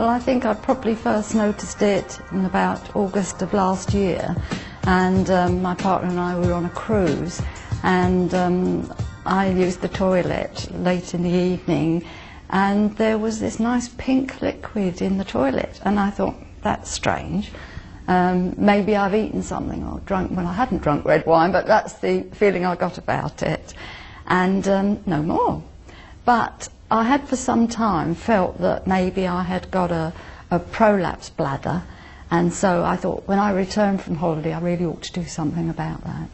Well, I think I probably first noticed it in about August of last year, and my partner and I were on a cruise, and I used the toilet late in the evening, and there was this nice pink liquid in the toilet, and I thought, that's strange. Maybe I've eaten something or drunk. Well, I hadn't drunk red wine, but that's the feeling I got about it, and no more. But I had for some time felt that maybe I had got a prolapse bladder, and so I thought when I returned from holiday I really ought to do something about that.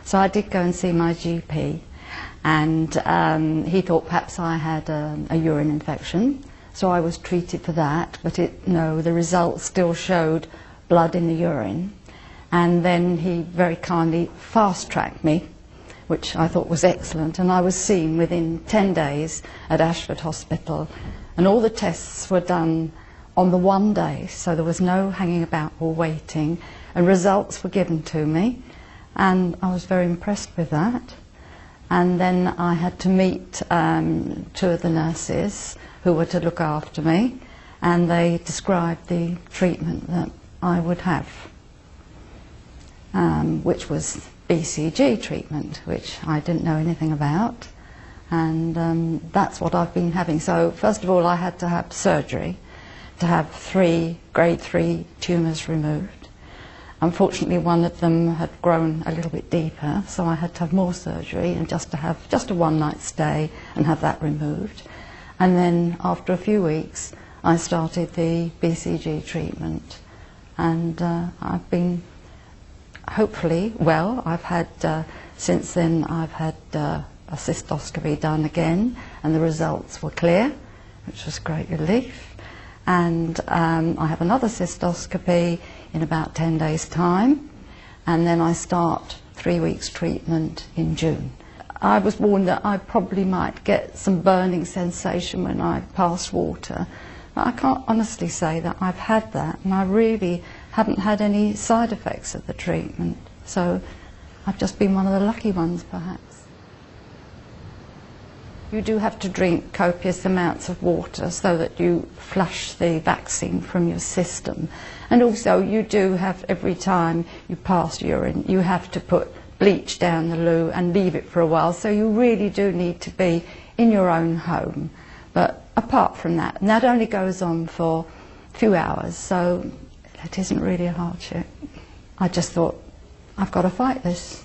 So I did go and see my GP, and he thought perhaps I had a urine infection, so I was treated for that, but no, the results still showed blood in the urine, and then he very kindly fast-tracked me, which I thought was excellent, and I was seen within 10 days at Ashford Hospital, and all the tests were done on the one day, so there was no hanging about or waiting, and results were given to me, and I was very impressed with that. And then I had to meet 2 of the nurses who were to look after me, and they described the treatment that I would have, which was BCG treatment, which I didn't know anything about, and that's what I've been having. So first of all I had to have surgery to have 3 grade 3 tumours removed. Unfortunately one of them had grown a little bit deeper, so I had to have more surgery and just a one-night stay and have that removed. And then after a few weeks I started the BCG treatment, and I've been hopefully well. I've had, since then I've had a cystoscopy done again, and the results were clear, which was great relief. And I have another cystoscopy in about 10 days' time, and then I start 3 weeks treatment in June. I was warned that I probably might get some burning sensation when I pass water, but I can't honestly say that I've had that, and I really haven't had any side effects of the treatment, so I've just been one of the lucky ones perhaps. You do have to drink copious amounts of water so that you flush the vaccine from your system, and also you do have, every time you pass urine, you have to put bleach down the loo and leave it for a while, so you really do need to be in your own home. But apart from that, and that only goes on for a few hours, so it isn't really a hardship. I just thought, I've got to fight this.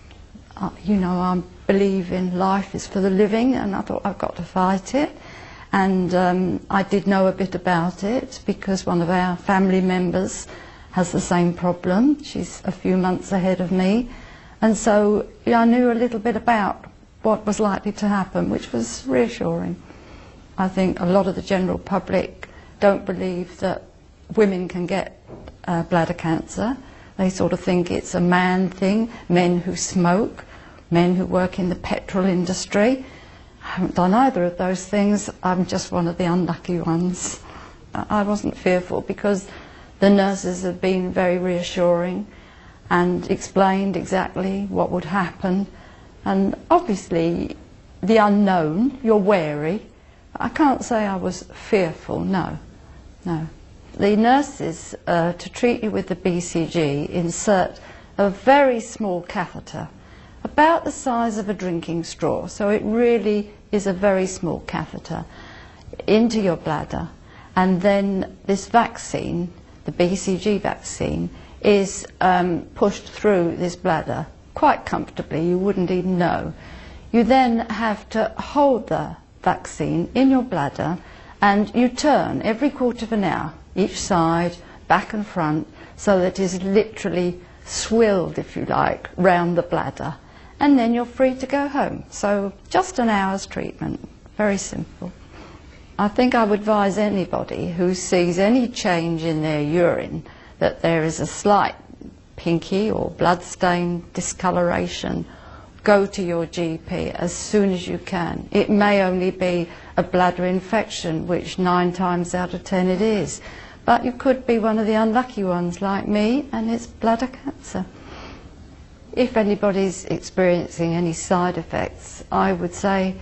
You know, I believe in life is for the living, and I thought I've got to fight it. And I did know a bit about it because one of our family members has the same problem. She's a few months ahead of me. And so I knew a little bit about what was likely to happen, which was reassuring. I think a lot of the general public don't believe that women can get bladder cancer. They sort of think it's a man thing, men who smoke, men who work in the petrol industry. I haven't done either of those things. I'm just one of the unlucky ones. I wasn't fearful because the nurses have been very reassuring and explained exactly what would happen. And obviously the unknown, you're wary. I can't say I was fearful, no, no. The nurses, to treat you with the BCG, insert a very small catheter, about the size of a drinking straw, so it really is a very small catheter, into your bladder, and then this vaccine, the BCG vaccine, is pushed through this bladder quite comfortably, you wouldn't even know. You then have to hold the vaccine in your bladder, and you turn every quarter of an hour, each side, back and front, so that it is literally swilled, if you like, round the bladder. And then you're free to go home. So just an hour's treatment, very simple. I think I would advise anybody who sees any change in their urine, that there is a slight pinky or blood-stain discoloration, go to your GP as soon as you can. It may only be a bladder infection, which 9 times out of 10 it is. But you could be one of the unlucky ones like me, and it's bladder cancer. If anybody's experiencing any side effects, I would say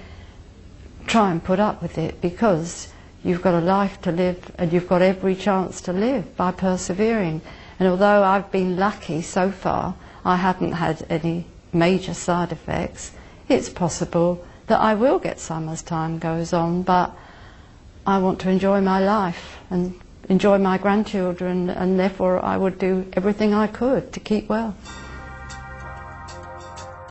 try and put up with it, because you've got a life to live, and you've got every chance to live by persevering. And although I've been lucky so far, I haven't had any major side effects, it's possible that I will get some as time goes on, but I want to enjoy my life and enjoy my grandchildren, and therefore I would do everything I could to keep well.